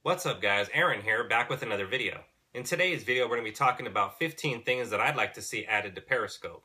What's up guys, Aaron here, back with another video. In today's video we're going to be talking about 15 things that I'd like to see added to Periscope.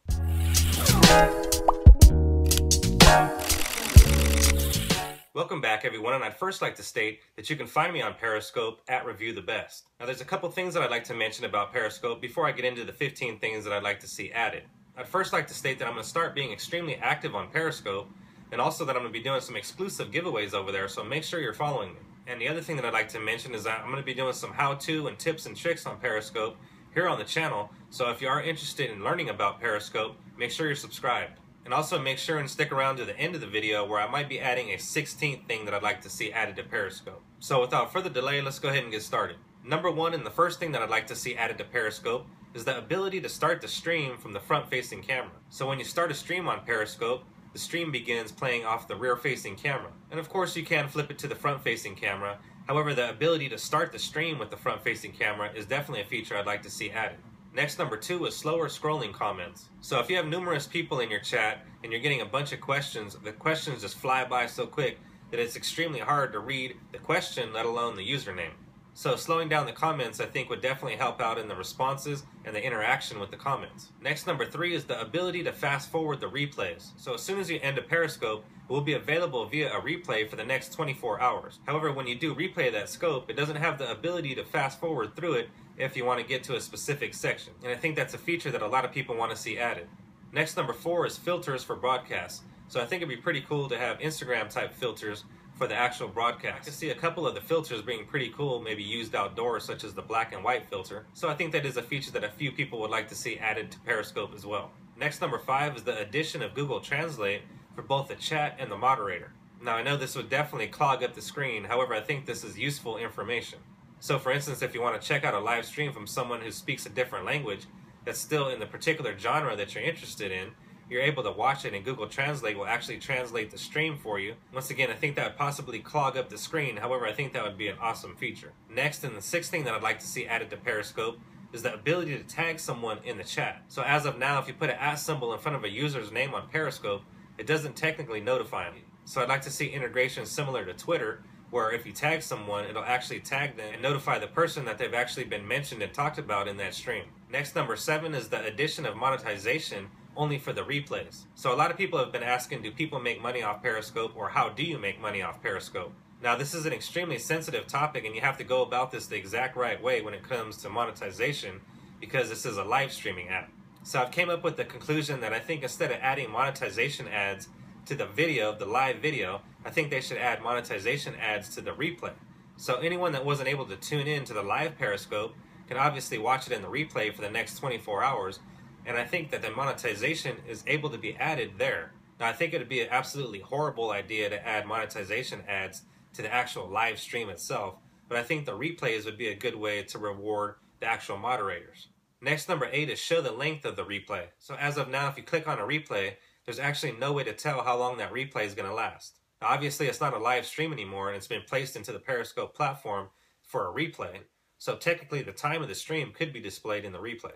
Welcome back everyone, and I'd first like to state that you can find me on Periscope at ReviewTheBest. Now there's a couple things that I'd like to mention about Periscope before I get into the 15 things that I'd like to see added. I'd first like to state that I'm going to start being extremely active on Periscope, and also that I'm going to be doing some exclusive giveaways over there, so make sure you're following me. And the other thing that I'd like to mention is that I'm going to be doing some how-to and tips and tricks on Periscope here on the channel, so if you are interested in learning about Periscope, make sure you're subscribed. And also make sure and stick around to the end of the video where I might be adding a 16th thing that I'd like to see added to Periscope. So without further delay, let's go ahead and get started. Number one, and the first thing that I'd like to see added to Periscope is the ability to start the stream from the front-facing camera. So when you start a stream on Periscope, the stream begins playing off the rear-facing camera. And of course you can flip it to the front-facing camera. However, the ability to start the stream with the front-facing camera is definitely a feature I'd like to see added. Next, number two is slower scrolling comments. So if you have numerous people in your chat and you're getting a bunch of questions, the questions just fly by so quick that it's extremely hard to read the question, let alone the username. So slowing down the comments I think would definitely help out in the responses and the interaction with the comments. Next, number three is the ability to fast forward the replays. So as soon as you end a Periscope, it will be available via a replay for the next 24 hours. However, when you do replay that scope, it doesn't have the ability to fast forward through it if you want to get to a specific section. And I think that's a feature that a lot of people want to see added. Next, number four is filters for broadcasts. So I think it'd be pretty cool to have Instagram type filters for the actual broadcast. I can see a couple of the filters being pretty cool, maybe used outdoors, such as the black and white filter. So I think that is a feature that a few people would like to see added to Periscope as well. Next, number five is the addition of Google Translate for both the chat and the moderator. Now I know this would definitely clog up the screen, however I think this is useful information. So for instance, if you want to check out a live stream from someone who speaks a different language that's still in the particular genre that you're interested in, you're able to watch it, and Google Translate will actually translate the stream for you. Once again, I think that would possibly clog up the screen, however I think that would be an awesome feature. Next, and the sixth thing that I'd like to see added to Periscope is the ability to tag someone in the chat. So as of now, if you put an @ symbol in front of a user's name on Periscope, it doesn't technically notify them. So I'd like to see integration similar to Twitter, where if you tag someone, it'll actually tag them and notify the person that they've actually been mentioned and talked about in that stream. Next, number seven is the addition of monetization only for the replays. So a lot of people have been asking, do people make money off Periscope, or how do you make money off Periscope? Now this is an extremely sensitive topic, and you have to go about this the exact right way when it comes to monetization, because this is a live streaming app. So I've came up with the conclusion that I think instead of adding monetization ads to the video, the live video, I think they should add monetization ads to the replay. So anyone that wasn't able to tune in to the live Periscope can obviously watch it in the replay for the next 24 hours, and I think that the monetization is able to be added there. Now I think it would be an absolutely horrible idea to add monetization ads to the actual live stream itself, but I think the replays would be a good way to reward the actual moderators. Next, number eight is show the length of the replay. So as of now, if you click on a replay, there's actually no way to tell how long that replay is going to last. Now, obviously, it's not a live stream anymore, and it's been placed into the Periscope platform for a replay. So technically, the time of the stream could be displayed in the replay.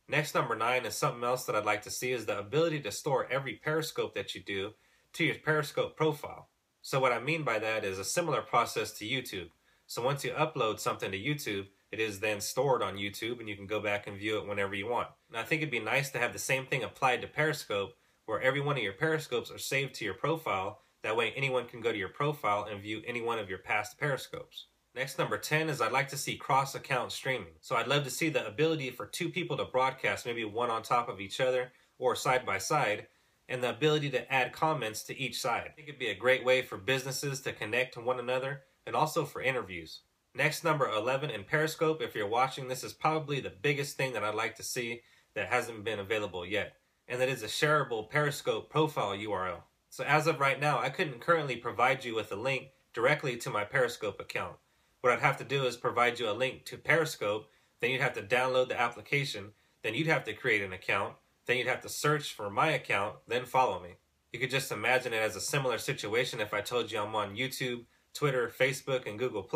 Next, number nine is something else that I'd like to see is the ability to store every Periscope that you do to your Periscope profile. So what I mean by that is a similar process to YouTube. So once you upload something to YouTube, it is then stored on YouTube, and you can go back and view it whenever you want. And I think it'd be nice to have the same thing applied to Periscope, where every one of your Periscopes are saved to your profile. That way anyone can go to your profile and view any one of your past Periscopes. Next, number 10 is I'd like to see cross-account streaming. So I'd love to see the ability for two people to broadcast, maybe one on top of each other or side by side, and the ability to add comments to each side. I think it'd be a great way for businesses to connect to one another, and also for interviews. Next, number 11, in Periscope, if you're watching, this is probably the biggest thing that I'd like to see that hasn't been available yet, and that is a shareable Periscope profile URL. So as of right now, I couldn't currently provide you with a link directly to my Periscope account. What I'd have to do is provide you a link to Periscope, then you'd have to download the application, then you'd have to create an account, then you'd have to search for my account, then follow me. You could just imagine it as a similar situation if I told you I'm on YouTube, Twitter, Facebook, and Google+,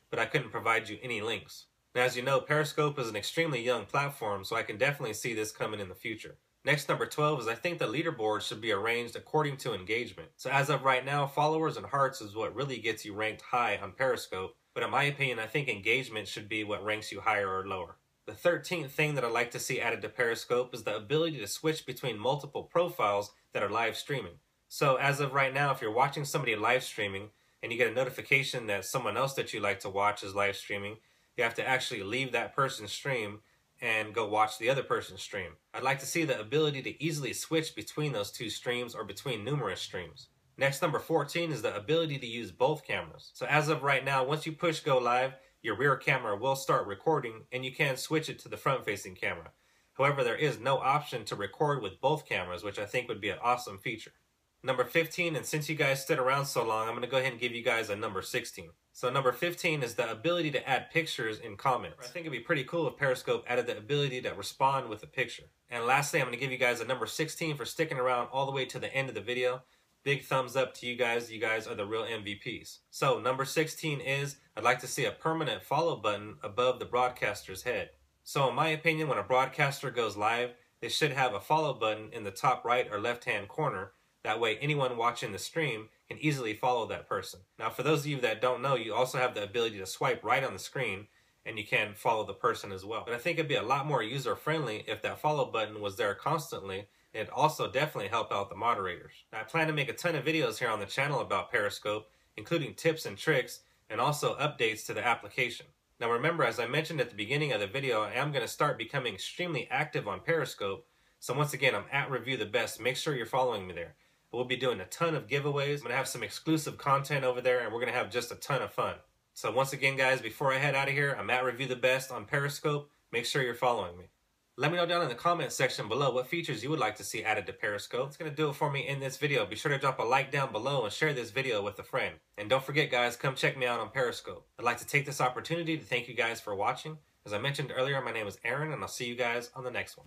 but I couldn't provide you any links. Now, as you know, Periscope is an extremely young platform, so I can definitely see this coming in the future. Next, number 12 is I think the leaderboard should be arranged according to engagement. So as of right now, followers and hearts is what really gets you ranked high on Periscope. But in my opinion, I think engagement should be what ranks you higher or lower. The 13th thing that I'd like to see added to Periscope is the ability to switch between multiple profiles that are live streaming. So as of right now, if you're watching somebody live streaming and you get a notification that someone else that you like to watch is live streaming, you have to actually leave that person's stream and go watch the other person's stream. I'd like to see the ability to easily switch between those two streams or between numerous streams. Next, number 14 is the ability to use both cameras. So as of right now, once you push go live, your rear camera will start recording and you can switch it to the front-facing camera. However, there is no option to record with both cameras, which I think would be an awesome feature. Number 15, and since you guys stood around so long, I'm going to go ahead and give you guys a number 16. So number 15 is the ability to add pictures in comments. I think it'd be pretty cool if Periscope added the ability to respond with a picture. And lastly, I'm going to give you guys a number 16 for sticking around all the way to the end of the video. Big thumbs up to you guys. You guys are the real MVPs. So number 16 is, I'd like to see a permanent follow button above the broadcaster's head. So in my opinion, when a broadcaster goes live, they should have a follow button in the top right or left-hand corner. That way anyone watching the stream can easily follow that person. Now for those of you that don't know, you also have the ability to swipe right on the screen and you can follow the person as well. But I think it'd be a lot more user-friendly if that follow button was there constantly. It'd also definitely help out the moderators. Now, I plan to make a ton of videos here on the channel about Periscope, including tips and tricks and also updates to the application. Now remember, as I mentioned at the beginning of the video, I am going to start becoming extremely active on Periscope. So once again, I'm at ReviewTheBest. Make sure you're following me there. We'll be doing a ton of giveaways. I'm going to have some exclusive content over there, and we're going to have just a ton of fun. So once again, guys, before I head out of here, I'm at ReviewTheBest on Periscope. Make sure you're following me. Let me know down in the comment section below what features you would like to see added to Periscope. It's going to do it for me in this video. Be sure to drop a like down below and share this video with a friend. And don't forget, guys, come check me out on Periscope. I'd like to take this opportunity to thank you guys for watching. As I mentioned earlier, my name is Aaron, and I'll see you guys on the next one.